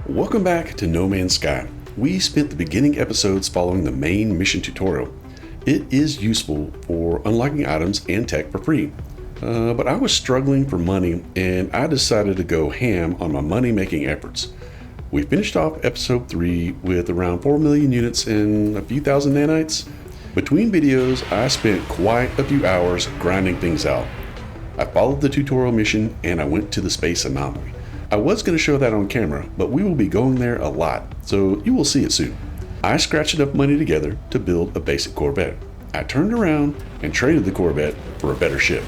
Welcome back to No Man's Sky. We spent the beginning episodes following the main mission tutorial. It is useful for unlocking items and tech for free. But I was struggling for money and I decided to go ham on my money-making efforts. We finished off episode 3 with around 4 million units and a few thousand nanites. Between videos, I spent quite a few hours grinding things out. I followed the tutorial mission and I went to the space anomaly. I was going to show that on camera, but we will be going there a lot, so you will see it soon. I scratched enough money together to build a basic Corvette. I turned around and traded the Corvette for a better ship.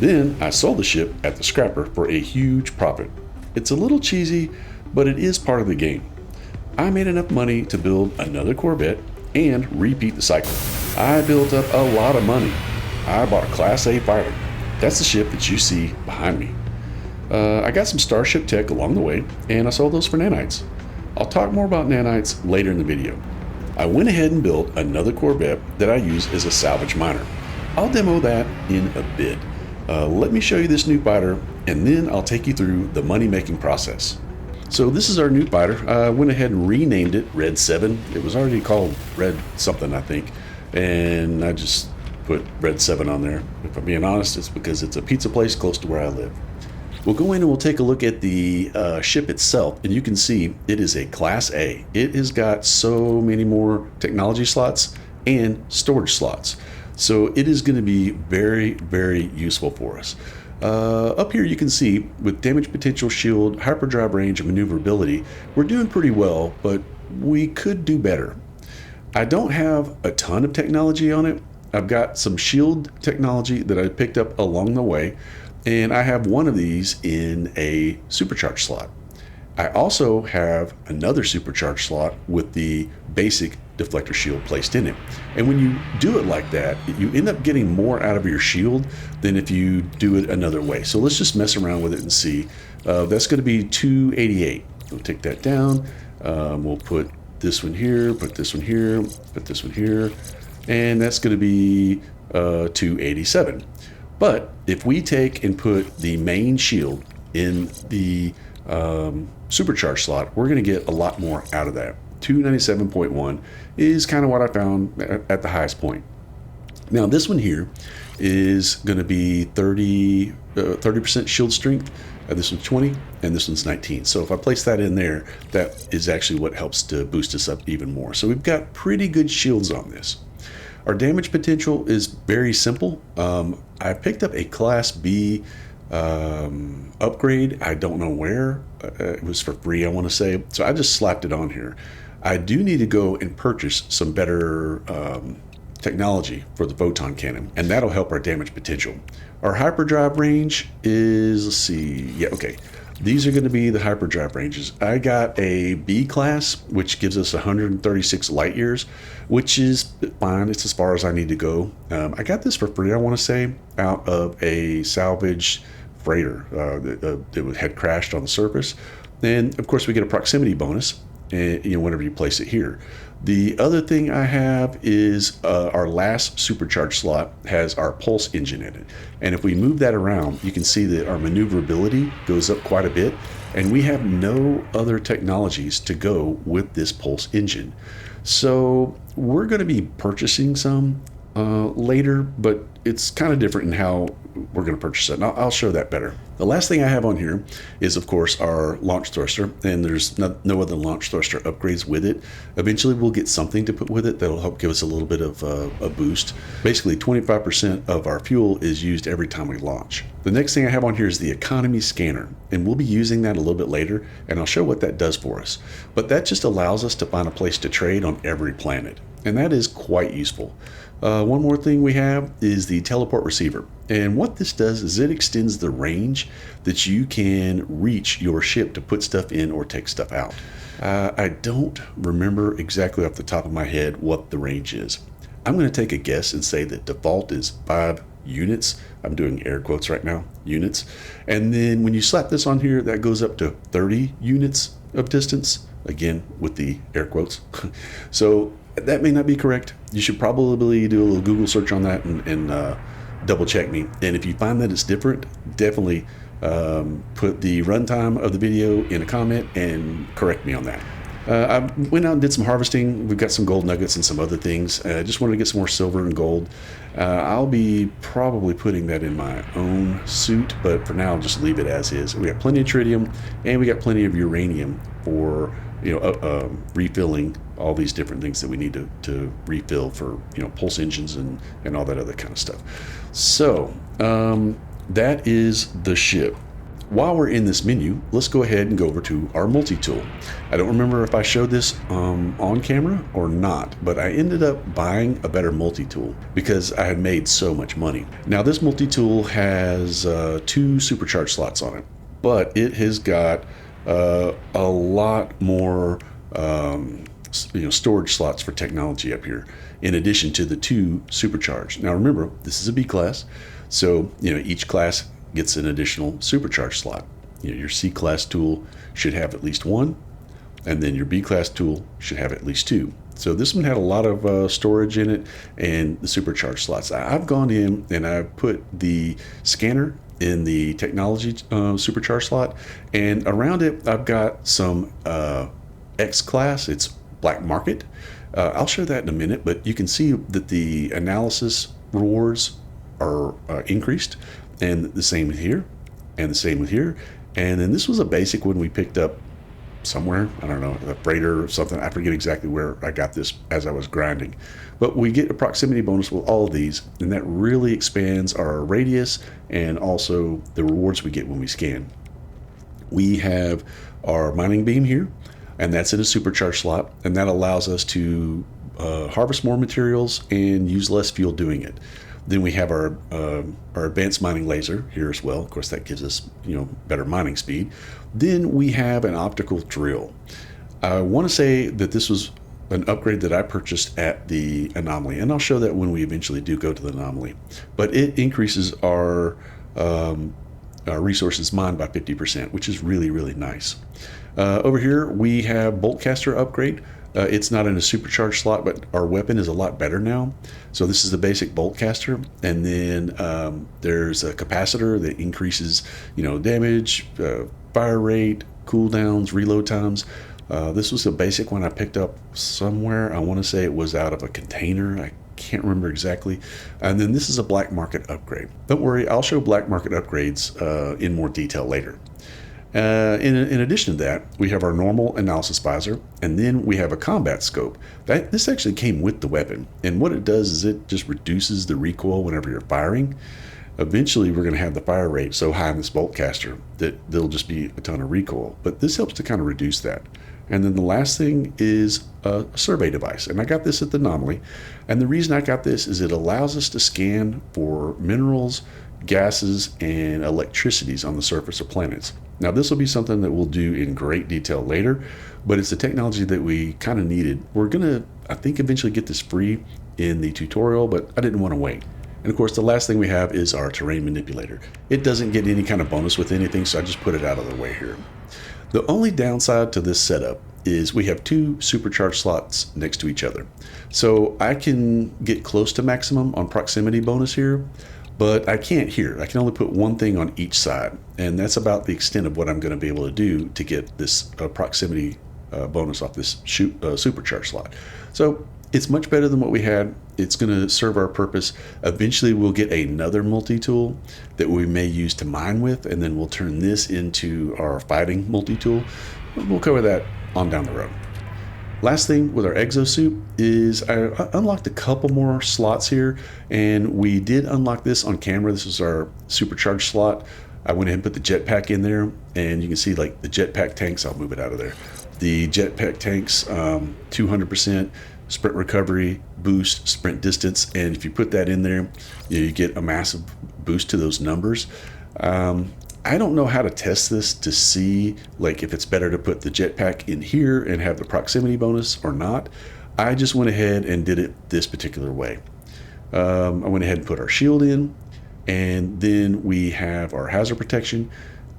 Then I sold the ship at the scrapper for a huge profit. It's a little cheesy, but it is part of the game. I made enough money to build another Corvette and repeat the cycle. I built up a lot of money. I bought a Class A fighter. That's the ship that you see behind me. I got some Starship tech along the way, and I sold those for nanites. I'll talk more about nanites later in the video. I went ahead and built another Corvette that I use as a salvage miner. I'll demo that in a bit. Let me show you this new fighter, and then I'll take you through the money-making process. So this is our new fighter. I went ahead and renamed it Red 7. It was already called Red something, I think, and I just put Red 7 on there. If I'm being honest, it's because it's a pizza place close to where I live. We'll go in and we'll take a look at the ship itself, and you can see it is a Class A. It has got so many more technology slots and storage slots. So it is going to be very, very useful for us. Up here you can see with damage potential, shield, hyperdrive range, and maneuverability, we're doing pretty well, but we could do better. I don't have a ton of technology on it. I've got some shield technology that I picked up along the way, and I have one of these in a supercharged slot. I also have another supercharged slot with the basic deflector shield placed in it. And when you do it like that, you end up getting more out of your shield than if you do it another way. So let's just mess around with it and see. That's going to be 288. We'll take that down. We'll put this one here, put this one here, put this one here, and that's going to be 287. But if we take and put the main shield in the supercharged slot, we're going to get a lot more out of that. 297.1 is kind of what I found at the highest point. Now this one here is going to be 30% shield strength. This one's 20 and this one's 19. So if I place that in there, that is actually what helps to boost us up even more. So we've got pretty good shields on this. Our damage potential is very simple. I picked up a Class B upgrade. I don't know where. It was for free, I want to say. So I just slapped it on here. I do need to go and purchase some better technology for the photon cannon, and that'll help our damage potential. Our hyperdrive range is, let's see, yeah, okay. These are going to be the hyperdrive ranges. I got a B class, which gives us 136 light years, which is fine. It's as far as I need to go. I got this for free, I want to say, out of a salvage freighter that had crashed on the surface. And of course, we get a proximity bonus, whenever you place it here. The other thing I have is our last supercharged slot has our pulse engine in it. And if we move that around, you can see that our maneuverability goes up quite a bit. And we have no other technologies to go with this pulse engine. So we're going to be purchasing some later, but it's kind of different in how we're going to purchase it. And I'll show that better. The last thing I have on here is, of course, our launch thruster, and there's no other launch thruster upgrades with it. Eventually, we'll get something to put with it that'll help give us a little bit of a boost. Basically, 25% of our fuel is used every time we launch. The next thing I have on here is the economy scanner, and we'll be using that a little bit later, and I'll show what that does for us. But that just allows us to find a place to trade on every planet, and that is quite useful. One more thing we have is the teleport receiver. And what this does is it extends the range that you can reach your ship to put stuff in or take stuff out. I don't remember exactly off the top of my head what the range is. I'm going to take a guess and say that default is 5 units. I'm doing air quotes right now, units. And then when you slap this on here, that goes up to 30 units of distance, again with the air quotes. So that may not be correct. You should probably do a little Google search on that and double check me. And if you find that it's different, definitely put the runtime of the video in a comment and correct me on that. I went out and did some harvesting. We've got some gold nuggets and some other things. Just wanted to get some more silver and gold. I'll be probably putting that in my own suit, but for now I'll just leave it as is. We got plenty of tritium and we got plenty of uranium for refilling all these different things that we need to refill for pulse engines and all that other kind of stuff. So that is the ship. While we're in this menu, let's go ahead and go over to our multi-tool. I don't remember if I showed this on camera or not, but I ended up buying a better multi-tool because I had made so much money. Now this multi-tool has 2 supercharged slots on it, but it has got a lot more storage slots for technology up here, in addition to the 2 supercharged. Now remember, this is a B class, so each class gets an additional supercharged slot. Your C class tool should have at least 1, and then your B class tool should have at least 2. So this one had a lot of storage in it and the supercharged slots. I've gone in and I've put the scanner in the technology supercharged slot, and around it I've got some X class. It's black market. I'll show that in a minute, but you can see that the analysis rewards are increased, and the same with here, and the same with here. And then this was a basic one we picked up somewhere, I don't know, a freighter or something. I forget exactly where I got this as I was grinding, but we get a proximity bonus with all of these, and that really expands our radius and also the rewards we get when we scan. We have our mining beam here, and that's in a supercharged slot, and that allows us to harvest more materials and use less fuel doing it. Then we have our advanced mining laser here as well. Of course, that gives us better mining speed. Then we have an optical drill. I want to say that this was an upgrade that I purchased at the anomaly, and I'll show that when we eventually do go to the anomaly. But it increases our resources mined by 50%, which is really, really nice. Over here we have boltcaster upgrade. It's not in a supercharged slot, but our weapon is a lot better now. So this is the basic boltcaster, and then there's a capacitor that increases damage, fire rate, cooldowns, reload times. This was a basic one I picked up somewhere. I want to say it was out of a container. I can't remember exactly. And then this is a black market upgrade. Don't worry, I'll show black market upgrades in more detail later. In addition to that, we have our normal analysis visor, and then we have a combat scope. This actually came with the weapon, and what it does is it just reduces the recoil whenever you're firing. Eventually, we're going to have the fire rate so high in this boltcaster that there'll just be a ton of recoil, but this helps to kind of reduce that. And then the last thing is a survey device, and I got this at the anomaly, and the reason I got this is it allows us to scan for minerals, gases, and electricities on the surface of planets. Now this will be something that we'll do in great detail later, but it's a technology that we kind of needed. We're gonna, I think, eventually get this free in the tutorial, but I didn't want to wait. And of course the last thing we have is our terrain manipulator. It doesn't get any kind of bonus with anything, so I just put it out of the way here. The only downside to this setup is we have 2 supercharged slots next to each other. So I can get close to maximum on proximity bonus here, but I can't here. I can only put one thing on each side, and that's about the extent of what I'm going to be able to do to get this proximity bonus off this supercharged slot. So it's much better than what we had. It's going to serve our purpose. Eventually we'll get another multi-tool that we may use to mine with, and then we'll turn this into our fighting multi-tool. We'll cover that on down the road. Last thing with our exosuit is I unlocked a couple more slots here, and we did unlock this on camera. This is our supercharged slot. I went ahead and put the jetpack in there, and you can see like the jetpack tanks. I'll move it out of there. The jetpack tanks, 200% sprint recovery, boost, sprint distance, and if you put that in there, you get a massive boost to those numbers. I don't know how to test this to see like if it's better to put the jetpack in here and have the proximity bonus or not. I just went ahead and did it this particular way. I went ahead and put our shield in, and then we have our hazard protection,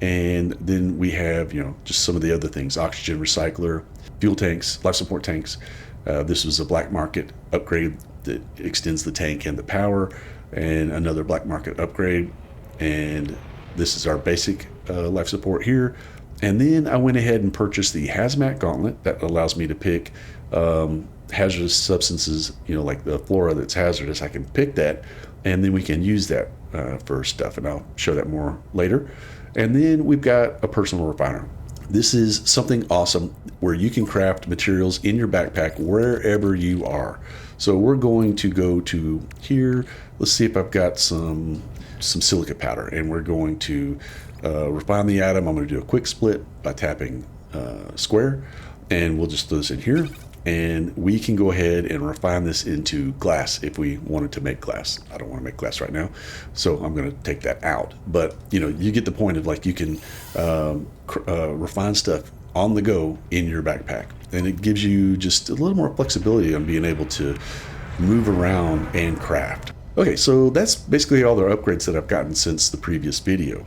and then we have just some of the other things: oxygen recycler, fuel tanks, life support tanks. This was a black market upgrade that extends the tank and the power, and another black market upgrade, and This is our basic life support here. And then I went ahead and purchased the hazmat gauntlet that allows me to pick hazardous substances, like the flora that's hazardous. I can pick that, and then we can use that for stuff, and I'll show that more later. And then we've got a personal refiner. This is something awesome where you can craft materials in your backpack wherever you are. So we're going to go to here. Let's see if I've got some silicate powder, and we're going to refine the atom. I'm going to do a quick split by tapping square, and we'll just throw this in here, and we can go ahead and refine this into glass if we wanted to make glass. I don't want to make glass right now, so I'm going to take that out. But you get the point of, like, you can refine stuff on the go in your backpack, and it gives you just a little more flexibility on being able to move around and craft. Okay, so that's basically all the upgrades that I've gotten since the previous video.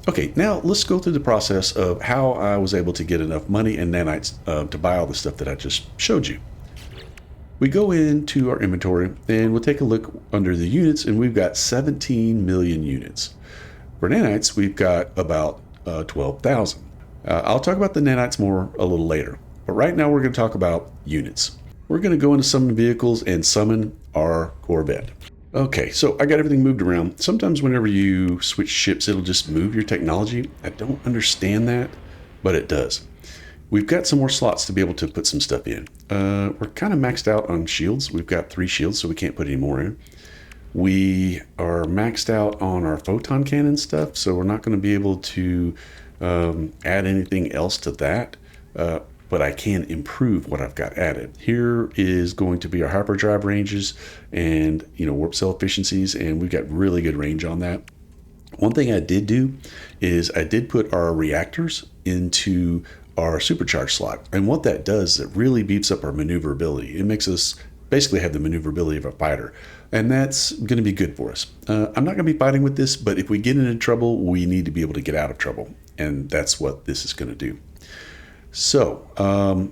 Okay, now let's go through the process of how I was able to get enough money and nanites to buy all the stuff that I just showed you. We go into our inventory and we'll take a look under the units, and we've got 17 million units. For nanites, we've got about 12,000. I'll talk about the nanites more a little later, but right now we're going to talk about units. We're going to go into summon vehicles and summon our Corvette. Okay, so I got everything moved around. Sometimes whenever you switch ships, it'll just move your technology. I don't understand that, but it does. We've got some more slots to be able to put some stuff in. We're kind of maxed out on shields. We've got 3 shields, so we can't put any more in. We are maxed out on our photon cannon stuff, so we're not going to be able to add anything else to that. But I can improve what I've got added. Here is going to be our hyperdrive ranges and warp cell efficiencies, and we've got really good range on that. One thing I did do is I did put our reactors into our supercharged slot, and what that does is it really beefs up our maneuverability. It makes us basically have the maneuverability of a fighter, and that's going to be good for us. I'm not going to be fighting with this, but if we get into trouble, we need to be able to get out of trouble, and that's what this is going to do. So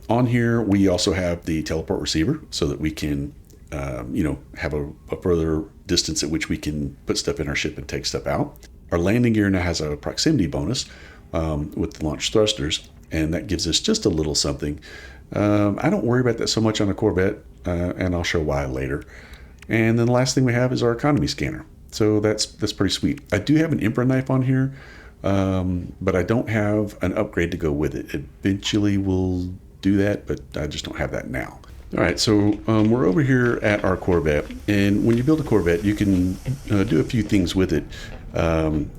on here, we also have the teleport receiver so that we can, have a further distance at which we can put stuff in our ship and take stuff out. Our landing gear now has a proximity bonus with the launch thrusters, and that gives us just a little something. I don't worry about that so much on a Corvette, and I'll show why later. And then the last thing we have is our economy scanner. So that's pretty sweet. I do have an Emperor knife on here. But I don't have an upgrade to go with it. Eventually we'll do that, but I just don't have that now. All right, so we're over here at our Corvette, and when you build a Corvette, you can do a few things with it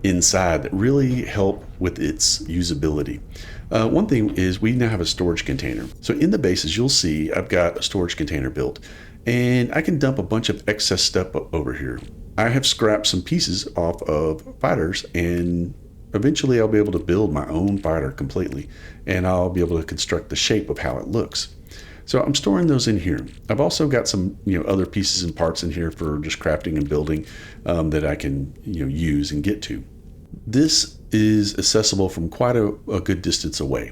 inside that really help with its usability. One thing is we now have a storage container. So in the bases, you'll see I've got a storage container built, and I can dump a bunch of excess stuff over here. I have scrapped some pieces off of fighters, and eventually I'll be able to build my own fighter completely, and I'll be able to construct the shape of how it looks. So I'm storing those in here. I've also got some other pieces and parts in here for just crafting and building that I can use and get to. This is accessible from quite a good distance away.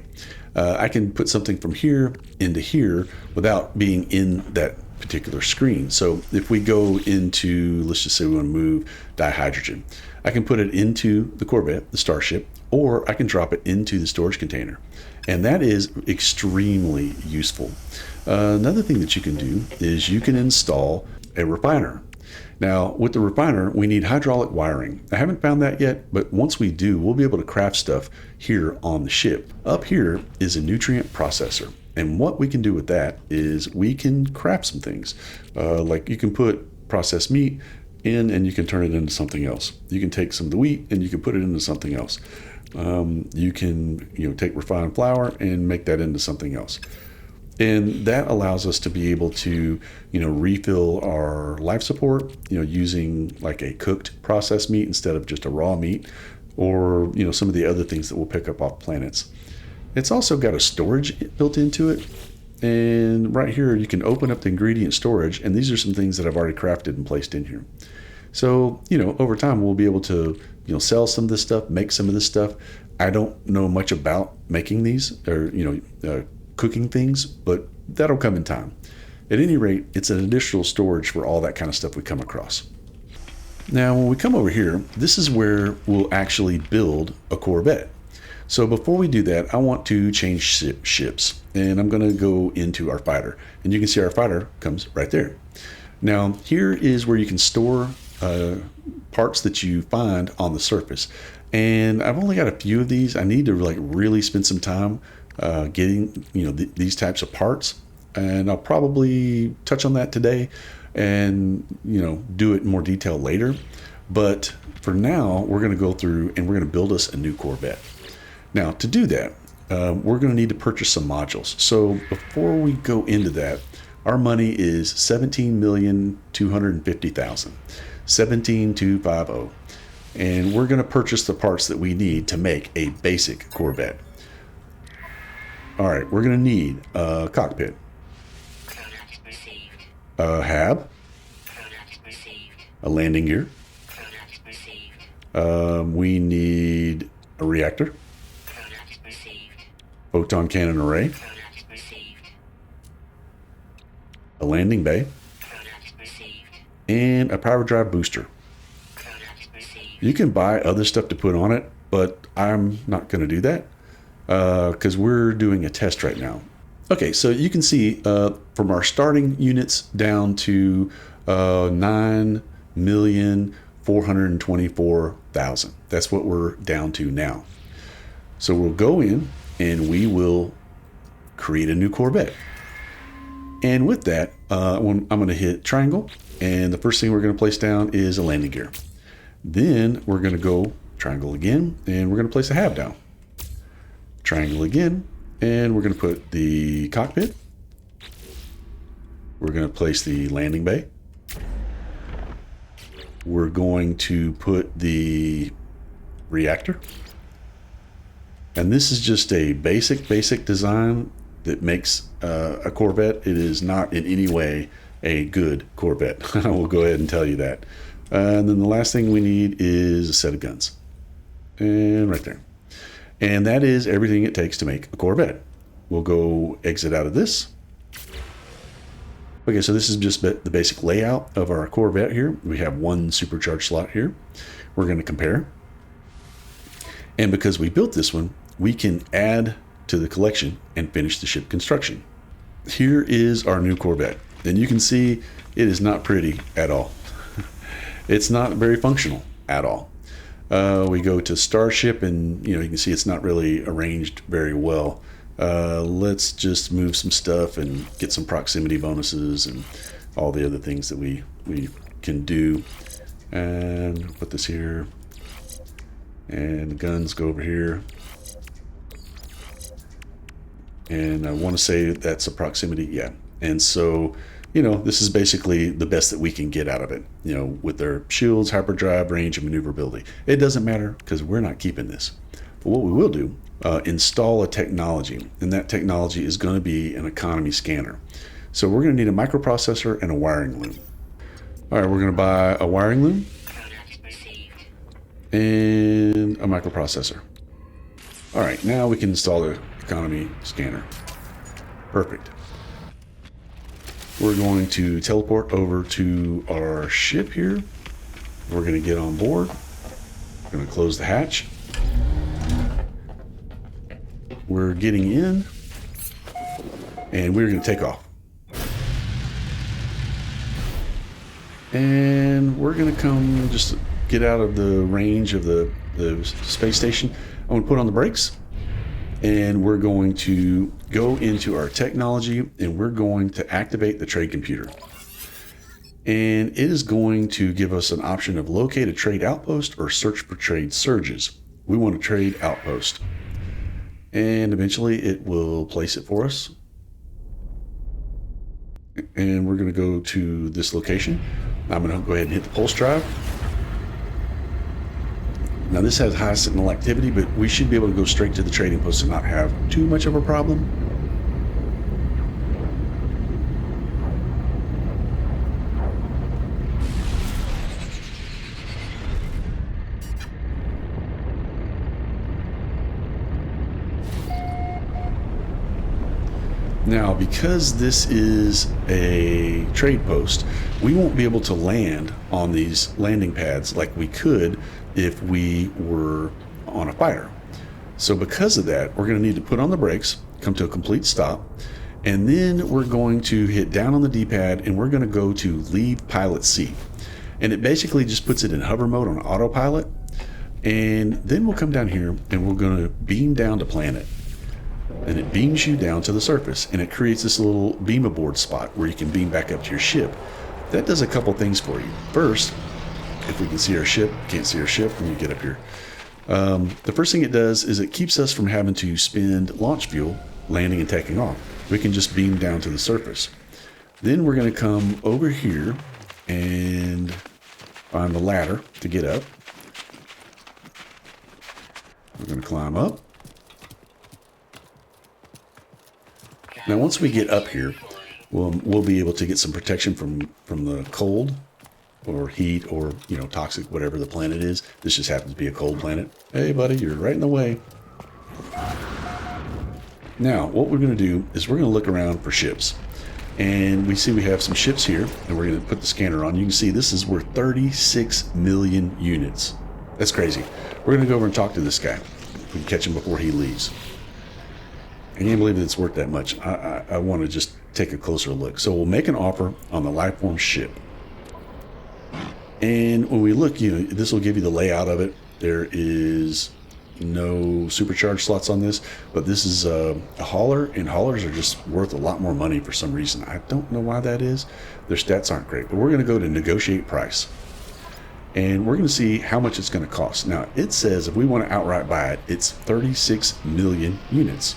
I can put something from here into here without being in that particular screen. So if we go into, let's just say we want to move dihydrogen, I can put it into the Corvette, the Starship, or I can drop it into the storage container. And that is extremely useful. Another thing that you can do is you can install a refiner. Now, with the refiner, we need hydraulic wiring. I haven't found that yet, but once we do, we'll be able to craft stuff here on the ship. Up here is a nutrient processor. And what we can do with that is we can craft some things. Like you can put processed meat in and you can turn it into something else. You can take some of the wheat and you can put it into something else. You can take refined flour and make that into something else. And that allows us to be able to, refill our life support, using like a cooked processed meat instead of just a raw meat, or, some of the other things that we'll pick up off planets. It's also got a storage built into it. And right here, you can open up the ingredient storage. And these are some things that I've already crafted and placed in here. So, over time, we'll be able to, sell some of this stuff, make some of this stuff. I don't know much about making these or, cooking things, but that'll come in time. At any rate, it's an additional storage for all that kind of stuff we come across. Now, when we come over here, this is where we'll actually build a Corvette. So before we do that, I want to change ships, and I'm going to go into our fighter, and you can see our fighter comes right there. Now, here is where you can store parts that you find on the surface, and I've only got a few of these. I need to like really spend some time getting these types of parts, and I'll probably touch on that today and do it in more detail later. But for now, we're going to go through and we're going to build us a new Corvette. Now, to do that, we're going to need to purchase some modules. So before we go into that, our money is $17,250,000, 17,250, and we're going to purchase the parts that we need to make a basic Corvette. All right, we're going to need a cockpit, a hab, a landing gear. We need a reactor, photon cannon array, a landing bay, and a power drive booster. You can buy other stuff to put on it, but I'm not going to do that because we're doing a test right now. Okay, so you can see from our starting units down to 9,424,000. That's what we're down to now. So we'll go in and we will create a new Corvette. And with that, I'm going to hit triangle, and the first thing we're going to place down is a landing gear. Then we're going to go triangle again, and we're going to place a hab down. Triangle again, and we're going to put the cockpit. We're going to place the landing bay. We're going to put the reactor. And this is just a basic design that makes a Corvette. It is not in any way a good Corvette. I will go ahead and tell you that. And then the last thing we need is a set of guns. And right there. And that is everything it takes to make a Corvette. We'll go exit out of this. Okay, so this is just the basic layout of our Corvette here. We have one supercharged slot here. We're going to compare. And because we built this one, we can add to the collection and finish the ship construction. Here is our new Corvette. And you can see it is not pretty at all. It's not very functional at all. We go to Starship, and you can see it's not really arranged very well. Let's just move some stuff and get some proximity bonuses and all the other things that we can do. And put this here. And the guns go over here. And I want to say that's a proximity, yeah. And so, this is basically the best that we can get out of it, with their shields, hyperdrive, range, and maneuverability. It doesn't matter because we're not keeping this. But what we will do, install a technology, and that technology is going to be an economy scanner. So we're going to need a microprocessor and a wiring loom. All right, we're going to buy a wiring loom and a microprocessor. All right, now we can install the economy scanner. Perfect. We're going to teleport over to our ship here. We're going to get on board. We're going to close the hatch. We're getting in, and we're going to take off. And we're going to come just get out of the range of the space station. I'm going to put on the brakes, and we're going to go into our technology, and we're going to activate the trade computer. And it is going to give us an option of locate a trade outpost or search for trade surges. We want a trade outpost. And eventually it will place it for us. And we're going to go to this location. I'm going to go ahead and hit the pulse drive. Now this has high signal activity, but we should be able to go straight to the trading post and not have too much of a problem. Now, because this is a trade post, we won't be able to land on these landing pads like we could if we were on a fighter. So because of that, we're going to need to put on the brakes, come to a complete stop, and then we're going to hit down on the D-pad and we're going to go to leave pilot seat. And it basically just puts it in hover mode on autopilot. And then we'll come down here and we're going to beam down to planet. And it beams you down to the surface, and it creates this little beam aboard spot where you can beam back up to your ship. That does a couple things for you. First, if we can see our ship, can't see our ship when you get up here. The first thing it does is it keeps us from having to spend launch fuel landing and taking off. We can just beam down to the surface. Then we're going to come over here and find the ladder to get up. We're going to climb up. Now, once we get up here, we'll be able to get some protection from the cold or heat or, toxic, whatever the planet is. This just happens to be a cold planet. Hey, buddy, you're right in the way. Now, what we're going to do is we're going to look around for ships. And we see we have some ships here, and we're going to put the scanner on. You can see this is worth 36 million units. That's crazy. We're going to go over and talk to this guy. If we can catch him before he leaves. I can't believe that it's worth that much. I want to just take a closer look. So we'll make an offer on the Lifeform ship. And when we look, this will give you the layout of it. There is no supercharged slots on this, but this is a hauler, and haulers are just worth a lot more money for some reason. I don't know why that is. Their stats aren't great, but we're going to go to negotiate price. And we're going to see how much it's going to cost. Now, it says if we want to outright buy it, it's 36 million units.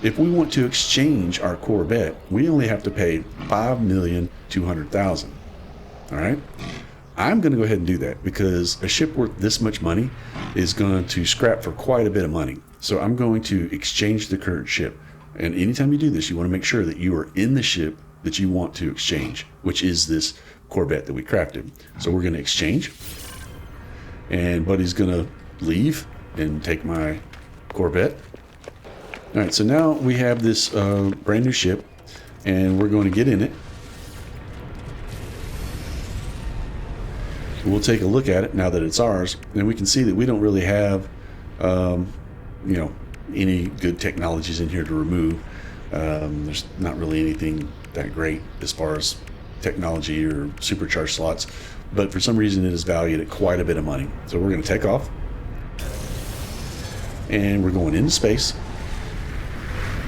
If we want to exchange our Corvette, we only have to pay $5,200,000. All right. I'm going to go ahead and do that because a ship worth this much money is going to scrap for quite a bit of money. So I'm going to exchange the current ship. And anytime you do this, you want to make sure that you are in the ship that you want to exchange, which is this Corvette that we crafted. So we're going to exchange. And Buddy's going to leave and take my Corvette. All right, so now we have this brand new ship, and we're going to get in it. We'll take a look at it now that it's ours, and we can see that we don't really have, any good technologies in here to remove. There's not really anything that great as far as technology or supercharged slots, but for some reason it is valued at quite a bit of money. So we're going to take off, and we're going into space.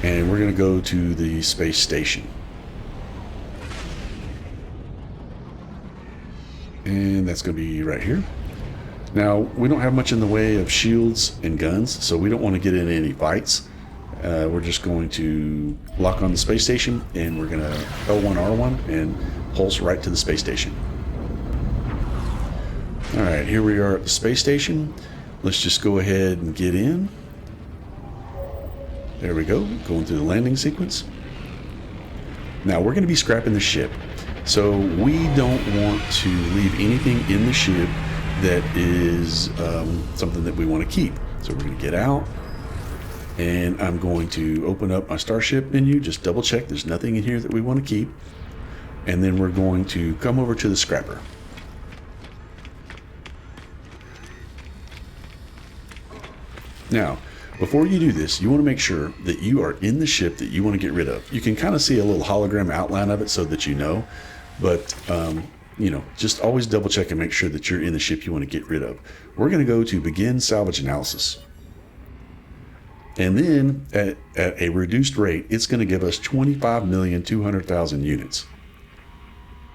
And we're going to go to the space station. And that's going to be right here. Now, we don't have much in the way of shields and guns, so we don't want to get into any fights. We're just going to lock on the space station, and we're going to L1R1 and pulse right to the space station. All right, here we are at the space station. Let's just go ahead and get in. There we go, going through the landing sequence. Now we're going to be scrapping the ship. So we don't want to leave anything in the ship that is something that we want to keep. So we're going to get out, and I'm going to open up my Starship menu, just double check there's nothing in here that we want to keep. And then we're going to come over to the scrapper. Now, before you do this, you want to make sure that you are in the ship that you want to get rid of. You can kind of see a little hologram outline of it so that you know, but just always double check and make sure that you're in the ship you want to get rid of. We're going to go to begin salvage analysis. And then at a reduced rate, it's going to give us 25,200,000 units.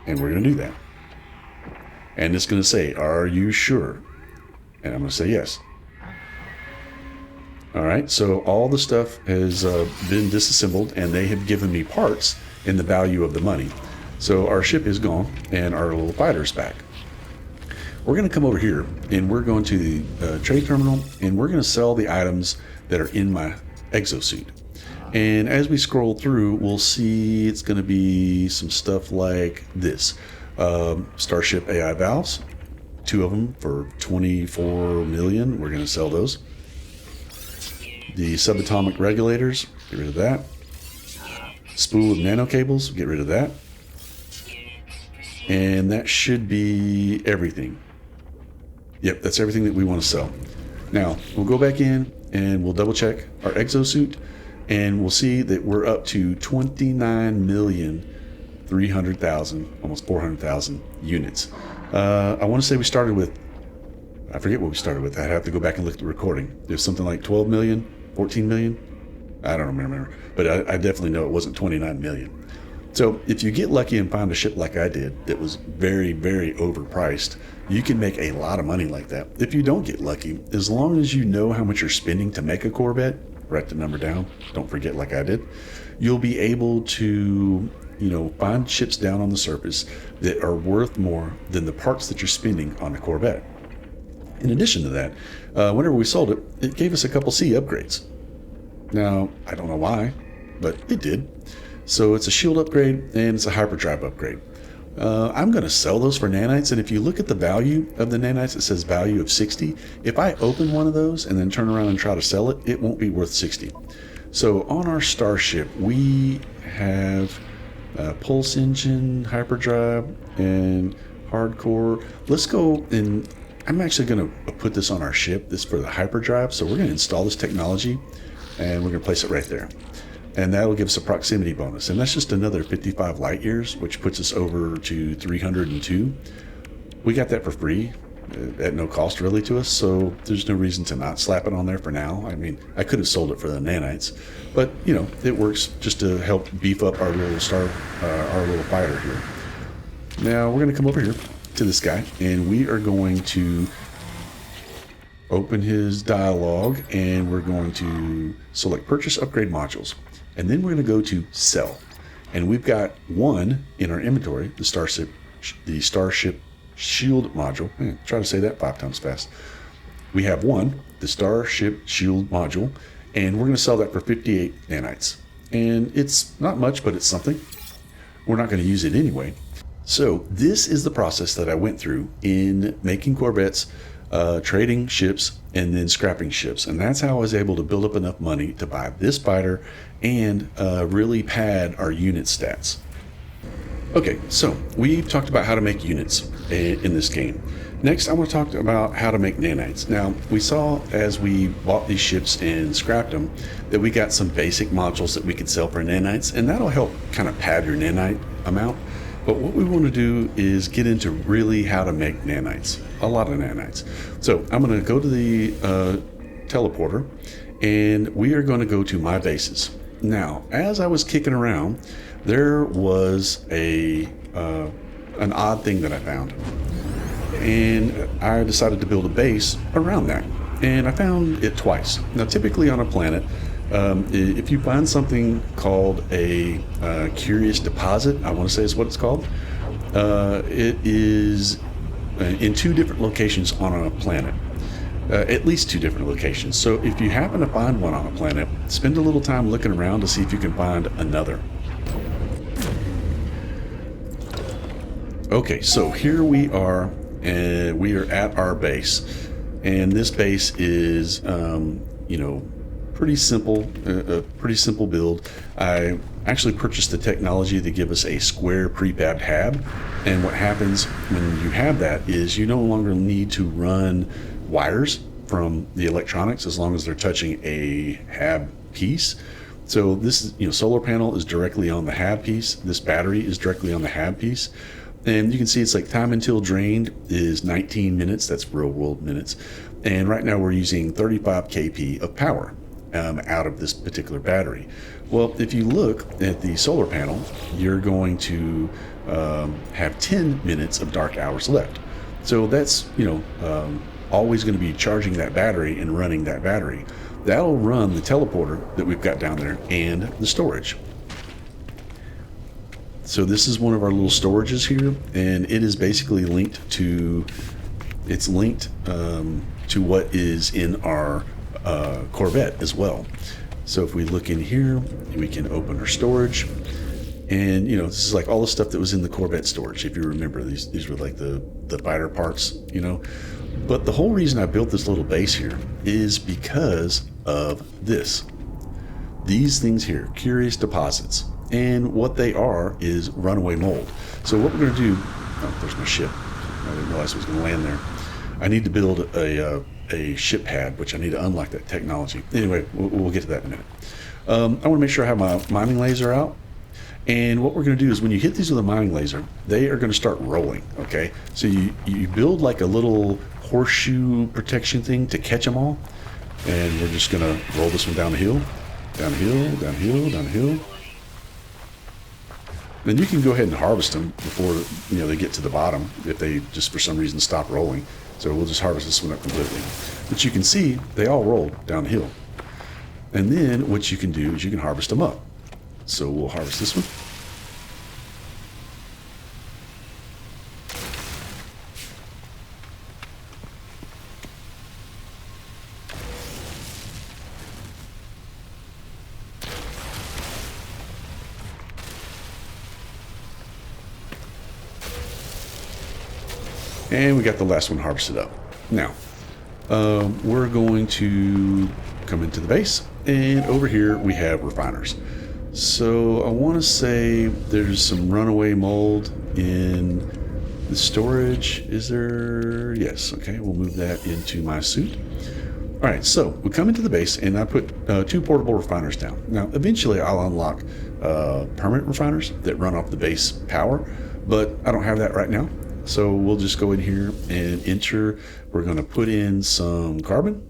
And we're going to do that. And it's going to say, are you sure? And I'm going to say yes. All right, so all the stuff has been disassembled, and they have given me parts in the value of the money. So our ship is gone, and our little fighter's back. We're going to come over here, and we're going to the trade terminal, and we're going to sell the items that are in my exosuit. And as we scroll through, we'll see it's going to be some stuff like this. Starship AI valves, 2 of them for 24 million. We're going to sell those. The subatomic regulators, get rid of that. spool of nano cables. Get rid of that. And that should be everything. Yep, that's everything that we want to sell. Now, we'll go back in and we'll double check our exosuit, and we'll see that we're up to 29,300,000, almost 400,000 units. I want to say we started with, I forget what we started with. I'd have to go back and look at the recording. There's something like 12 million, 14 million. I don't remember, but I definitely know it wasn't 29 million. So if you get lucky and find a ship like I did that was very, very overpriced, you can make a lot of money like that. If you don't get lucky, as long as you know how much you're spending to make a Corvette, write the number down, don't forget like I did, you'll be able to, find ships down on the surface that are worth more than the parts that you're spending on a Corvette. In addition to that, whenever we sold it, it gave us a couple C upgrades. Now, I don't know why, but it did. So it's a shield upgrade and it's a hyperdrive upgrade. I'm going to sell those for nanites, and if you look at the value of the nanites, it says value of 60. If I open one of those and then turn around and try to sell it, it won't be worth 60. So on our Starship, we have pulse engine, hyperdrive, and hardcore. Let's go, and I'm actually going to put this on our ship. This is for the hyperdrive. So we're going to install this technology and we're going to place it right there. And that'll give us a proximity bonus. And that's just another 55 light years, which puts us over to 302. We got that for free at no cost really to us. So there's no reason to not slap it on there for now. I mean, I could have sold it for the nanites, but it works just to help beef up our little our little fighter here. Now we're going to come over here to this guy, and we are going to open his dialogue, and we're going to select purchase upgrade modules. And then we're going to go to sell. And we've got one in our inventory, the Starship Shield module. Try to say that 5 times fast. We have one, the Starship Shield module, and we're going to sell that for 58 nanites. And it's not much, but it's something. We're not going to use it anyway. So this is the process that I went through in making Corvettes, trading ships, and then scrapping ships. And that's how I was able to build up enough money to buy this fighter and really pad our unit stats. Okay, so we've talked about how to make units in this game. Next, I want to talk about how to make nanites. Now, we saw as we bought these ships and scrapped them that we got some basic modules that we could sell for nanites, and that'll help kind of pad your nanite amount. But what we want to do is get into really how to make nanites, a lot of nanites. So I'm going to go to the teleporter, and we are going to go to my bases. Now, as I was kicking around, there was an odd thing that I found, and I decided to build a base around that, and I found it twice. Now, typically on a planet, if you find something called a curious deposit, I want to say is what it's called, it is in 2 different locations on a planet. At least 2 different locations. So if you happen to find one on a planet, spend a little time looking around to see if you can find another. Okay, so here we are, and we are at our base. And this base is, pretty simple, a pretty simple build. I actually purchased the technology to give us a square prefabbed hab. And what happens when you have that is you no longer need to run wires from the electronics as long as they're touching a hab piece. So this is, solar panel is directly on the hab piece. This battery is directly on the hab piece. And you can see it's like time until drained is 19 minutes. That's real world minutes. And right now we're using 35 kp of power out of this particular battery. Well, if you look at the solar panel, you're going to have 10 minutes of dark hours left. So that's, always going to be charging that battery and running that battery. That'll run the teleporter that we've got down there and the storage. So this is one of our little storages here, and it is basically linked to what is in our Corvette as well. So if we look in here, we can open our storage, and this is like all the stuff that was in the Corvette storage. If you remember, these were like the fighter parts, But the whole reason I built this little base here is because of this. These things here, curious deposits. and what they are is runaway mold. So what we're going to do, oh, there's my ship. I didn't realize it was going to land there. I need to build a ship pad, which I need to unlock that technology. Anyway, we'll get to that in a minute. I want to make sure I have my mining laser out. And what we're going to do is when you hit these with a mining laser, they are going to start rolling, okay? So you build like a little horseshoe protection thing to catch them all. And we're just going to roll this one down the hill, down the hill, down the hill, down the hill. Then you can go ahead and harvest them before they get to the bottom if they just for some reason stop rolling. So we'll just harvest this one up completely. But you can see they all rolled down the hill. And then what you can do is you can harvest them up. So we'll harvest this one. And we got the last one harvested up. Now, we're going to come into the base, and over here we have refiners. So I want to say there's some runaway mold in the storage. Is there? Yes. Okay, we'll move that into my suit. All right, so we come into the base, and I put 2 portable refiners down. Now, eventually I'll unlock permanent refiners that run off the base power, but I don't have that right now. So we'll just go in here and enter. We're going to put in some carbon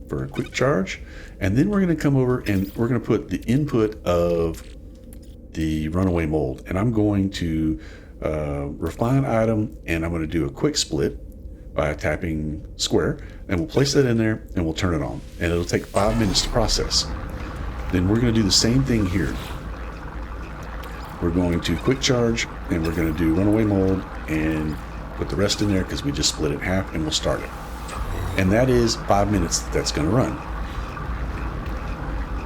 for a quick charge, and then we're going to come over and we're going to put the input of the runaway mold, and I'm going to refine item, and I'm going to do a quick split by tapping square, and we'll place that in there and we'll turn it on, and it'll take 5 minutes to process. Then we're going to do the same thing here. We're going to quick charge, and we're going to do runaway mold and put the rest in there because we just split it in half, and we'll start it. And that is 5 minutes that's going to run.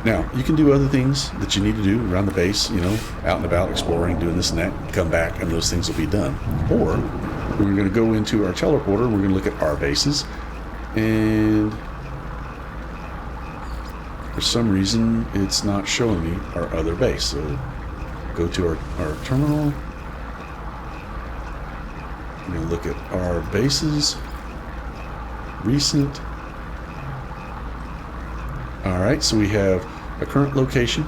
Now, you can do other things that you need to do around the base, out and about, exploring, doing this and that, come back, and those things will be done. Or we're going to go into our teleporter, and we're going to look at our bases, and for some reason, it's not showing me our other base. So go to our terminal. We're going to look at our bases. Recent. Alright, so we have a current location,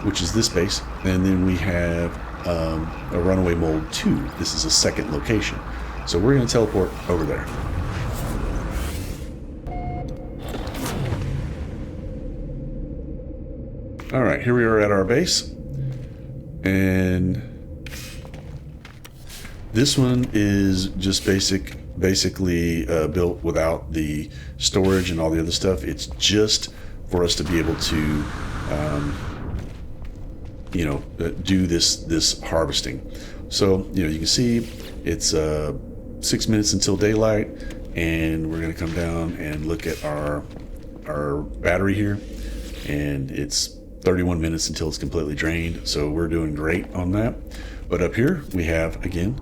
which is this base, and then we have a runaway mold 2. This is a second location. So we're going to teleport over there. Alright, here we are at our base, and this one is just basically built without the storage and all the other stuff. It's just for us to be able to do this harvesting. So you can see it's 6 minutes until daylight, and we're going to come down and look at our battery here, and it's 31 minutes until it's completely drained. So we're doing great on that. But up here we have, again,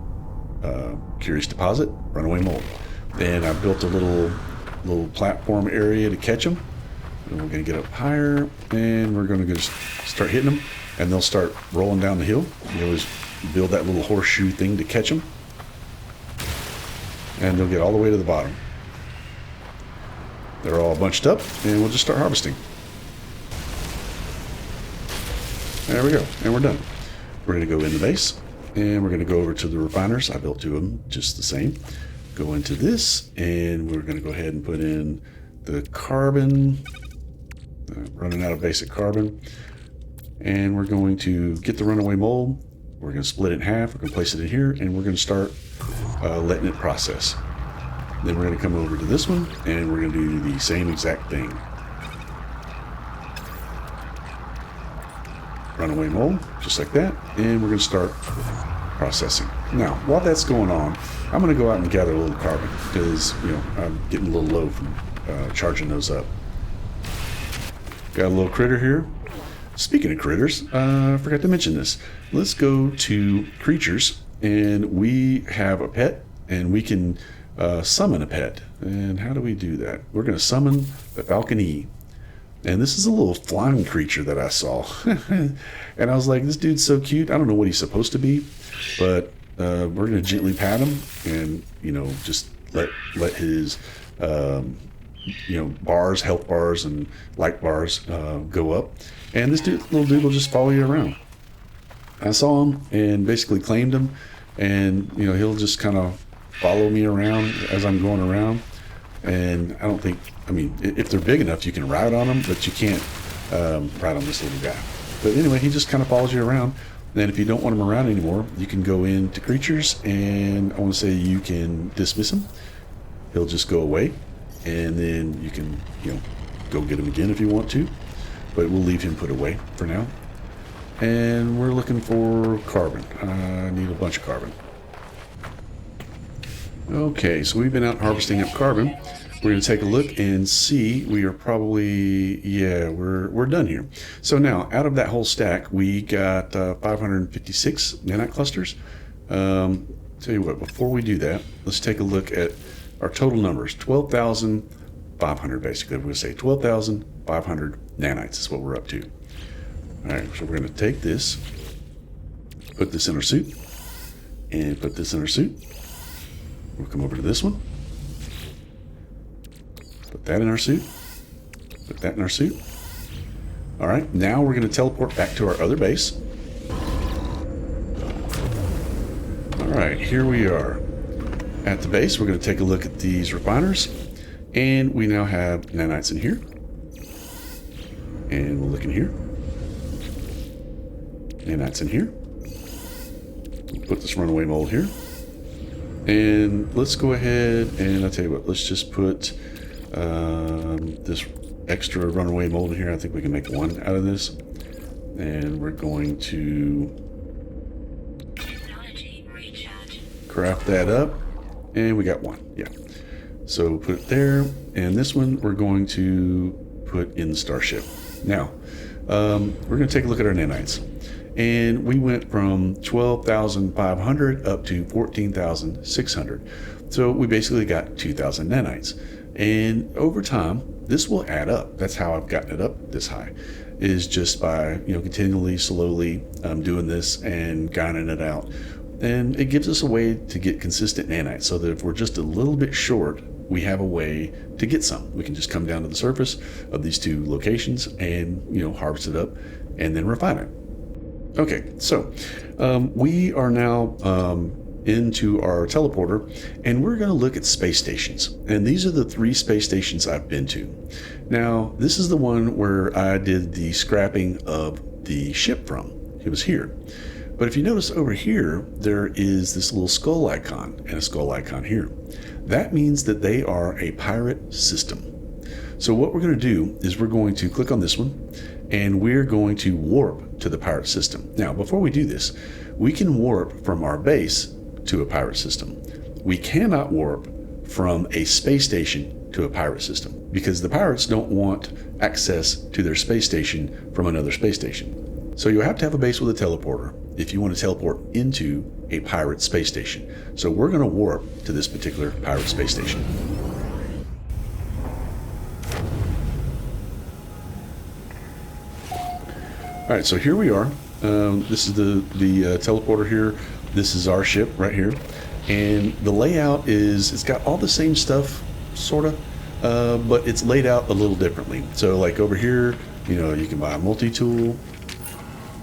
curious deposit, runaway mold. And I built a little platform area to catch them. And we're going to get up higher, and we're going to just start hitting them, and they'll start rolling down the hill. You always build that little horseshoe thing to catch them, and they'll get all the way to the bottom. They're all bunched up, and we'll just start harvesting. There we go, and we're done. We're going to go in the base, and we're going to go over to the refiners. I built 2 of them just the same. Go into this, and we're going to go ahead and put in the carbon. Running out of basic carbon. And we're going to get the runaway mold. We're going to split it in half. We're going to place it in here, and we're going to start letting it process. Then we're going to come over to this one, and we're going to do the same exact thing. Runaway mold, just like that, and we're going to start processing. Now, while that's going on, I'm going to go out and gather a little carbon because I'm getting a little low from charging those up. Got a little critter here. Speaking of critters, I forgot to mention this. Let's go to creatures, and we have a pet, and we can summon a pet. And how do we do that? We're going to summon the Falcon E. And this is a little flying creature that I saw. And I was like, this dude's so cute. I don't know what he's supposed to be, but we're going to gently pat him and, just let his, bars, health bars, and light bars go up. And this little dude will just follow you around. I saw him and basically claimed him. And, he'll just kind of follow me around as I'm going around. And if they're big enough, you can ride on them, but you can't ride on this little guy. But anyway, he just kind of follows you around. Then if you don't want him around anymore, you can go into creatures, and I want to say you can dismiss him. He'll just go away, and then you can, go get him again if you want to. But we'll leave him put away for now. And we're looking for carbon. I need a bunch of carbon. Okay, so we've been out harvesting up carbon. We're going to take a look and see. We are probably, we're done here. So now, out of that whole stack, we got 556 nanite clusters. Tell you what, before we do that, let's take a look at our total numbers. 12,500 basically. We're going to say 12,500 nanites is what we're up to. All right, so we're going to take this, put this in our suit, and put this in our suit. We'll come over to this one. Put that in our suit. Put that in our suit. All right, now we're going to teleport back to our other base. All right, here we are at the base. We're going to take a look at these refiners. And we now have nanites in here. And we'll look in here. Nanites in here. We'll put this runaway mold here. And let's go ahead and I'll tell you what, let's just put this extra runaway mold in here. I think we can make one out of this. And we're going to craft that up. And we got one. Yeah. So put it there. And this one we're going to put in the starship. Now, we're going to take a look at our nanites. And we went from 12,500 up to 14,600. So we basically got 2,000 nanites. And over time, this will add up. That's how I've gotten it up this high, is just by, continually, slowly doing this and grinding it out. And it gives us a way to get consistent nanites so that if we're just a little bit short, we have a way to get some. We can just come down to the surface of these two locations and, harvest it up and then refine it. Okay, so we are now into our teleporter, and we're going to look at space stations. And these are the 3 space stations I've been to. Now, this is the one where I did the scrapping of the ship from. It was here. But if you notice over here, there is this little skull icon and a skull icon here. That means that they are a pirate system. So what we're going to do is we're going to click on this one, and we're going to warp to the pirate system. Now, before we do this, we can warp from our base to a pirate system. We cannot warp from a space station to a pirate system because the pirates don't want access to their space station from another space station. So you have to have a base with a teleporter if you want to teleport into a pirate space station. So we're going to warp to this particular pirate space station. All right, so here we are. This is the teleporter here. This is our ship right here. And the layout is, it's got all the same stuff, sort of, but it's laid out a little differently. So like over here, you can buy a multi-tool,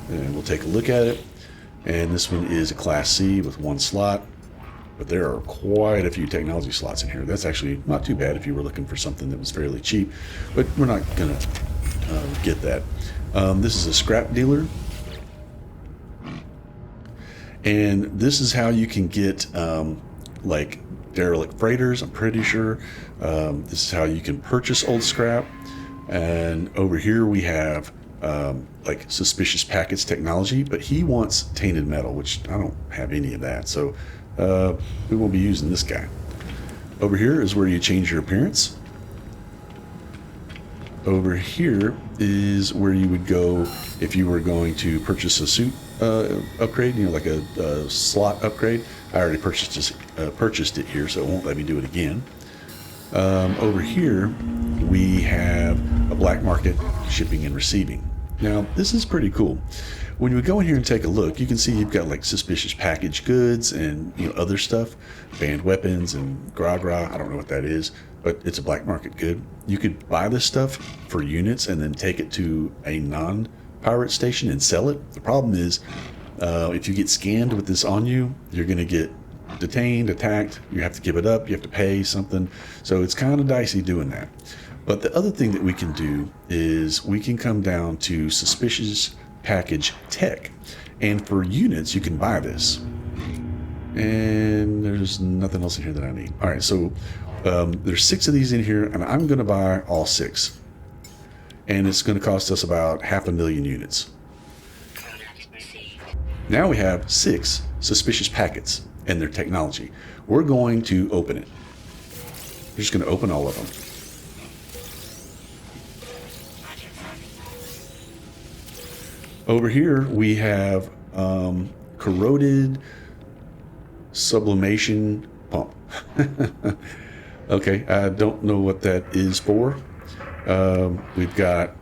and we'll take a look at it. And this one is a Class C with 1 slot, but there are quite a few technology slots in here. That's actually not too bad if you were looking for something that was fairly cheap, but we're not gonna get that. This is a scrap dealer, and this is how you can get like derelict freighters, I'm pretty sure. This is how you can purchase old scrap. And over here we have like suspicious packets technology, but he wants tainted metal, which I don't have any of that, so we won't be using this guy. Over here is where you change your appearance. Over here is where you would go if you were going to purchase a suit upgrade, like a slot upgrade. I already purchased it here, so it won't let me do it again. Over here, we have a black market shipping and receiving. Now, this is pretty cool. When we go in here and take a look, you can see you've got like suspicious packaged goods and other stuff, banned weapons and gra. I don't know what that is, but it's a black market good. You could buy this stuff for units and then take it to a non-pirate station and sell it. The problem is, if you get scanned with this on you, you're going to get detained, attacked. You have to give it up. You have to pay something. So it's kind of dicey doing that. But the other thing that we can do is we can come down to suspicious package tech, and for units you can buy this, and there's nothing else in here that I need. All right, so there's 6 of these in here, and I'm going to buy all 6, and it's going to cost us about 500,000 units. Now we have 6 suspicious packets and their technology. We're going to open it. We're just going to open all of them. Over here we have corroded sublimation pump. Okay, I don't know what that is for. We've got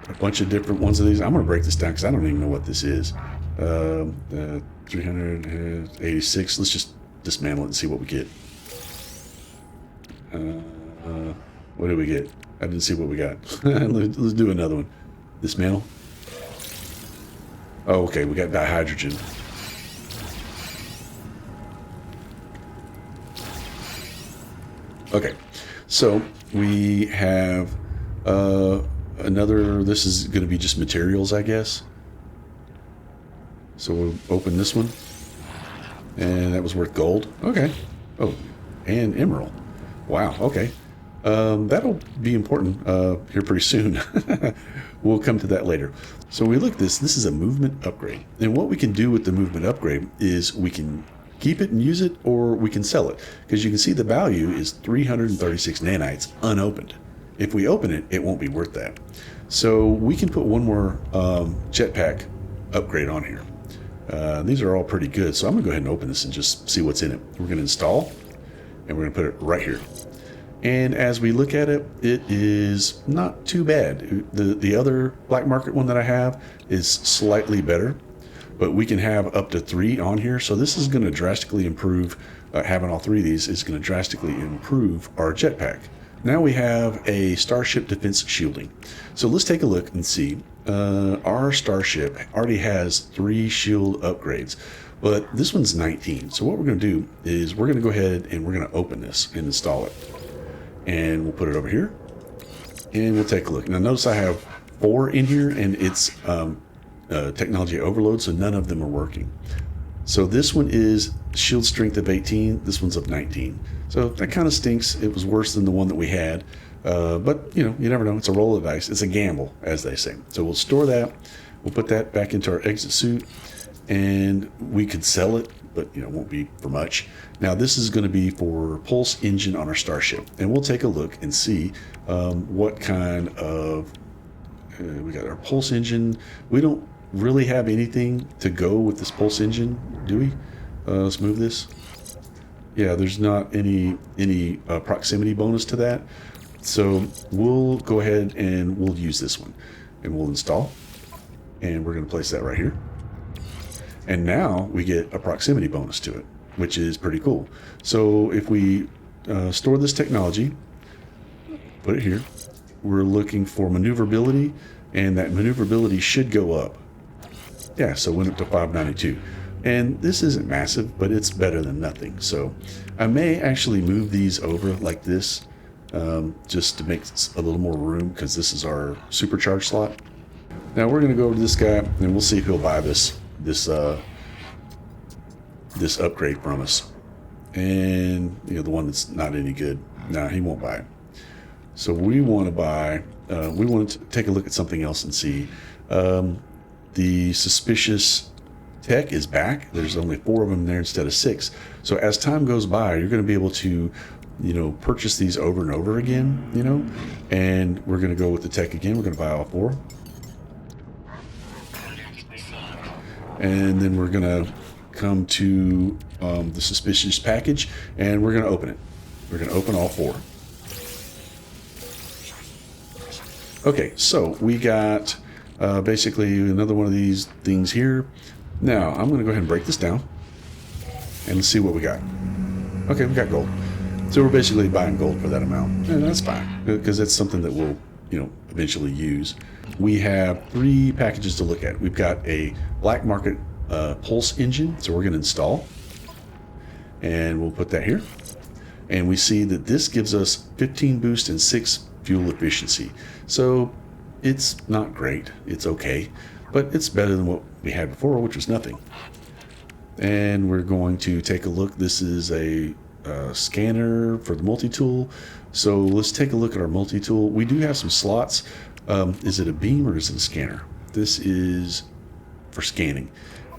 a bunch of different ones of these. I'm going to break this down because I don't even know what this is. 386. Let's just dismantle it and see what we get. What did we get? I didn't see what we got. Let's do another one. Dismantle. Oh, okay, we got dihydrogen. Okay, so we have another, this is going to be just materials, I guess. So we'll open this one, and that was worth gold. Okay. Oh, and emerald. Wow, okay. That'll be important here pretty soon. We'll come to that later. So we look at this. This is a movement upgrade. And what we can do with the movement upgrade is we can keep it and use it, or we can sell it. Because you can see the value is 336 nanites unopened. If we open it, it won't be worth that. So we can put one more jetpack upgrade on here. These are all pretty good. So I'm going to go ahead and open this and just see what's in it. We're going to install, and we're going to put it right here. And as we look at it, it is not too bad. The other black market one that I have is slightly better, but we can have up to 3 on here. So this is going to drastically improve, having all 3 of these is going to drastically improve our jetpack. Now we have a Starship Defense Shielding. So let's take a look and see. Our Starship already has 3 shield upgrades, but this one's 19. So what we're going to do is we're going to go ahead and we're going to open this and install it. And we'll put it over here, and we'll take a look. Now notice I have 4 in here, and it's technology overload, so none of them are working. So this one is shield strength of 18, this one's of 19. So that kind of stinks. It was worse than the one that we had, but you never know. It's a roll of the dice. It's a gamble, as they say. So we'll store that. We'll put that back into our exit suit, and we could sell it, but it won't be for much. Now this is going to be for pulse engine on our Starship, and we'll take a look and see what kind of we got our pulse engine. We don't really have anything to go with this pulse engine, do we? Let's move this. Yeah, there's not any proximity bonus to that, so we'll go ahead and we'll use this one, and we'll install, and we're going to place that right here. And now we get a proximity bonus to it, which is pretty cool. So if we store this technology, put it here, we're looking for maneuverability, and that maneuverability should go up. Yeah, so went up to 592. And this isn't massive, but it's better than nothing. So I may actually move these over like this, just to make a little more room, because this is our supercharged slot. Now we're going to go over to this guy, and we'll see if he'll buy this upgrade from us. And the one that's not any good, no, he won't buy it. So we want to buy, we want to take a look at something else and see. The suspicious tech is back. There's only 4 of them there instead of 6. So as time goes by, you're going to be able to purchase these over and over again, and we're going to go with the tech again. We're going to buy all 4. And then we're going to come to the suspicious package, and we're going to open it. We're going to open all 4. Okay, so we got basically another one of these things here. Now, I'm going to go ahead and break this down and let's see what we got. Okay, we got gold. So we're basically buying gold for that amount, and that's fine because that's something that we'll, eventually use. We have 3 packages to look at. We've got a black market pulse engine, so we're going to install, and we'll put that here. And we see that this gives us 15 boost and 6 fuel efficiency. So it's not great. It's okay, but it's better than what we had before, which was nothing. And we're going to take a look. This is a scanner for the multi-tool. So let's take a look at our multi-tool. We do have some slots. Is it a beam or is it a scanner? This is for scanning.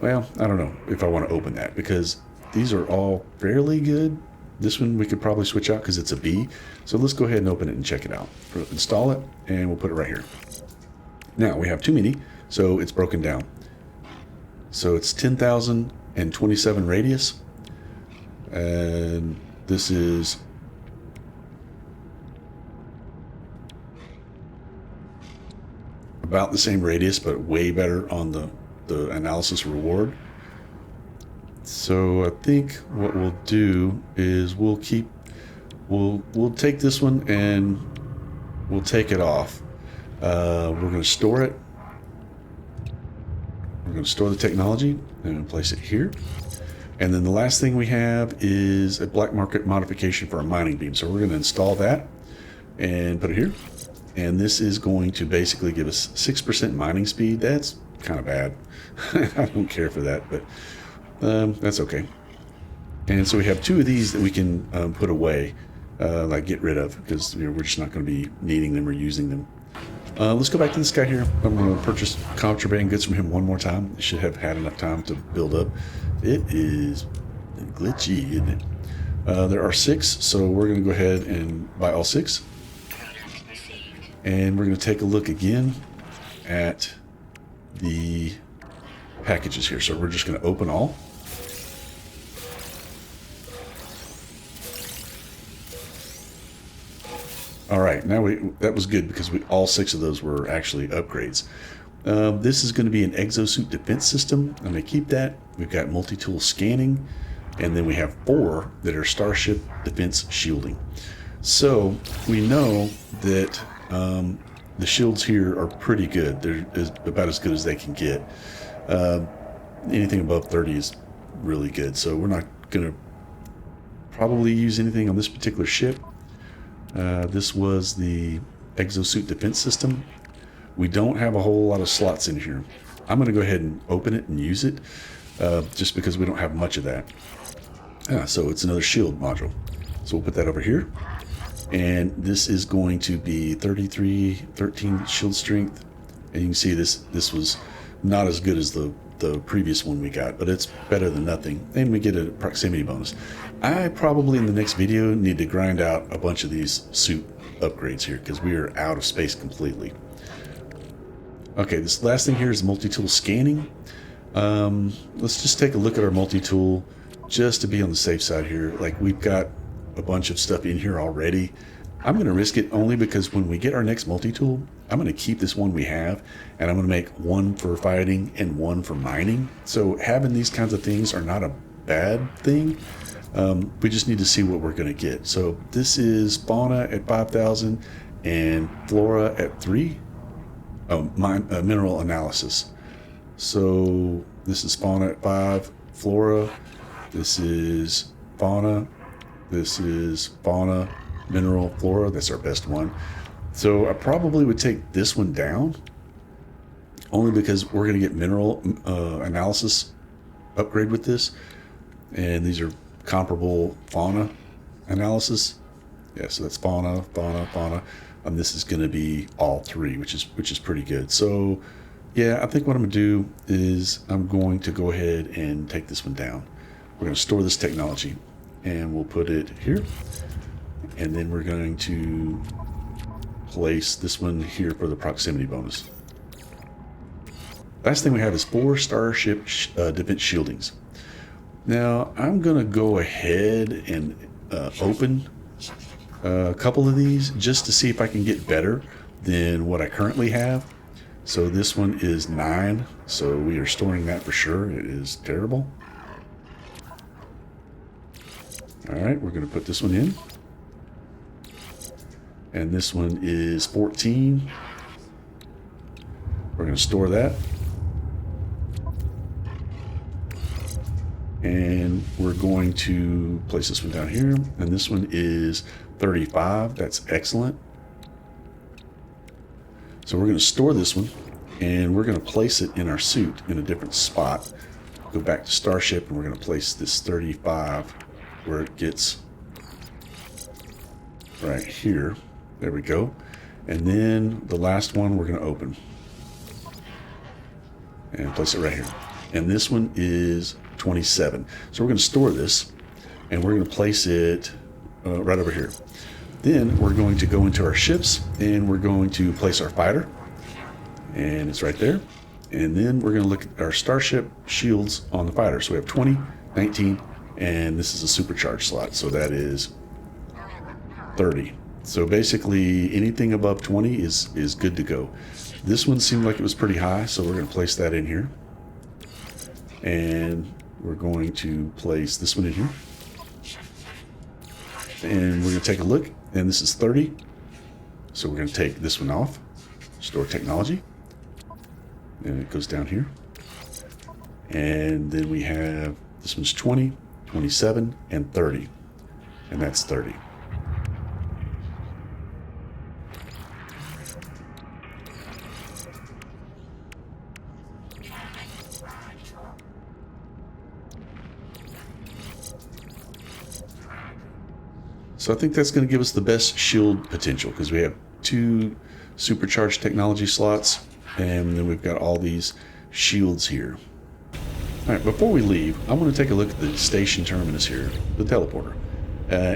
Well, I don't know if I want to open that because these are all fairly good. This one we could probably switch out because it's a B. So let's go ahead and open it and check it out. Install it, and we'll put it right here. Now we have too many, so it's broken down. So it's 10,027 radius. And this is about the same radius, but way better on the analysis reward. So I think what we'll do is we'll take this one and we'll take it off. We're going to store it. We're going to store the technology and place it here. And then the last thing we have is a black market modification for a mining beam. So we're going to install that and put it here. And this is going to basically give us 6% mining speed. That's kind of bad. I don't care for that, but that's okay. And so we have 2 of these that we can put away, like get rid of, because we're just not going to be needing them or using them. Let's go back to this guy here. I'm going to purchase contraband goods from him one more time. I should have had enough time to build up. It is glitchy, isn't it? There are 6, so we're going to go ahead and buy all 6. And we're going to take a look again at the packages here. So we're just going to open all. All right, now that was good because all 6 of those were actually upgrades. This is going to be an exosuit defense system. I'm going to keep that. We've got multi-tool scanning, and then we have 4 that are starship defense shielding. So we know that the shields here are pretty good. They're about as good as they can get. Anything above 30 is really good. So we're not going to probably use anything on this particular ship. This was the exosuit defense system. We don't have a whole lot of slots in here. I'm going to go ahead and open it and use it just because we don't have much of that. So it's another shield module. So we'll put that over here. And this is going to be 13 shield strength. And you can see this was not as good as the previous one we got, but it's better than nothing. And we get a proximity bonus. I probably in the next video need to grind out a bunch of these suit upgrades here because we are out of space completely. Okay, this last thing here is multi-tool scanning. Let's just take a look at our multi-tool just to be on the safe side here. Like, we've got a bunch of stuff in here already. I'm going to risk it only because when we get our next multi-tool, I'm going to keep this one we have, and I'm going to make 1 for fighting and 1 for mining. So having these kinds of things are not a bad thing. We just need to see what we're going to get. So this is fauna at 5,000 and flora at 3. Mineral analysis. So this is fauna at 5, flora. This is fauna. This is fauna, mineral, flora. That's our best one. So I probably would take this one down only because we're going to get mineral analysis upgrade with this. And these are comparable fauna analysis. Yeah, so that's fauna, fauna, fauna. And this is going to be all 3, which is pretty good. So yeah, I think what I'm going to do is I'm going to go ahead and take this one down. We're going to store this technology and we'll put it here. And then we're going to place this one here for the proximity bonus. Last thing we have is 4 starship defense shieldings. Now I'm going to go ahead and open a couple of these just to see if I can get better than what I currently have. So this one is 9, so we are storing that for sure. It is terrible. All right, we're going to put this one in. And this one is 14. We're going to store that. And we're going to place this one down here. And this one is 35. That's excellent. So we're going to store this one. And we're going to place it in our suit in a different spot. Go back to Starship, and we're going to place this 35 where it gets right here. There we go. And then the last one we're going to open. And place it right here. And this one is 27. So we're going to store this, and we're going to place it right over here. Then we're going to go into our ships, and we're going to place our fighter, and it's right there. And then we're going to look at our starship shields on the fighter. So we have 20, 19, and this is a supercharged slot, so that is 30. So basically anything above 20 is good to go. This one seemed like it was pretty high, so we're going to place that in here. And we're going to place this one in here. And we're going to take a look, and this is 30. So we're going to take this one off, store technology, and it goes down here. And then we have, this one's 20, 27, and 30. And that's 30. So I think that's going to give us the best shield potential, because we have 2 supercharged technology slots, and then we've got all these shields here. All right, before we leave, I want to take a look at the station terminus here, the teleporter.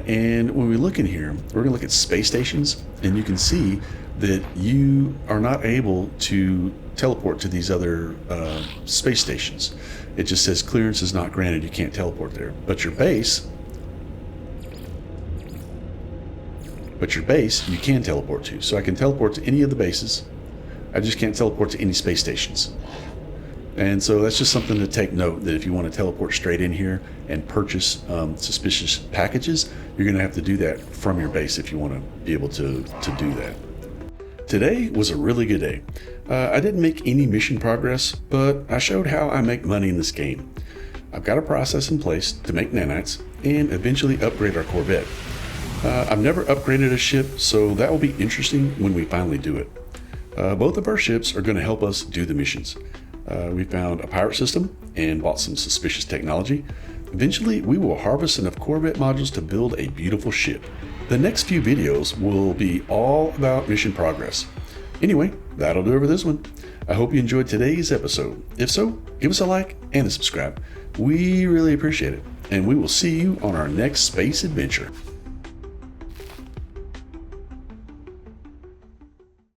And when we look in here, we're going to look at space stations, and you can see that you are not able to teleport to these other space stations. It just says clearance is not granted, you can't teleport there. But your base you can teleport to. So I can teleport to any of the bases. I just can't teleport to any space stations. And so that's just something to take note, that if you want to teleport straight in here and purchase suspicious packages, you're going to have to do that from your base if you want to be able to do that. Today was a really good day. I didn't make any mission progress, but I showed how I make money in this game. I've got a process in place to make nanites and eventually upgrade our Corvette. I've never upgraded a ship, so that will be interesting when we finally do it. Both of our ships are going to help us do the missions. We found a pirate system and bought some suspicious technology. Eventually, we will harvest enough Corvette modules to build a beautiful ship. The next few videos will be all about mission progress. Anyway, that'll do it for this one. I hope you enjoyed today's episode. If so, give us a like and a subscribe. We really appreciate it, and we will see you on our next space adventure.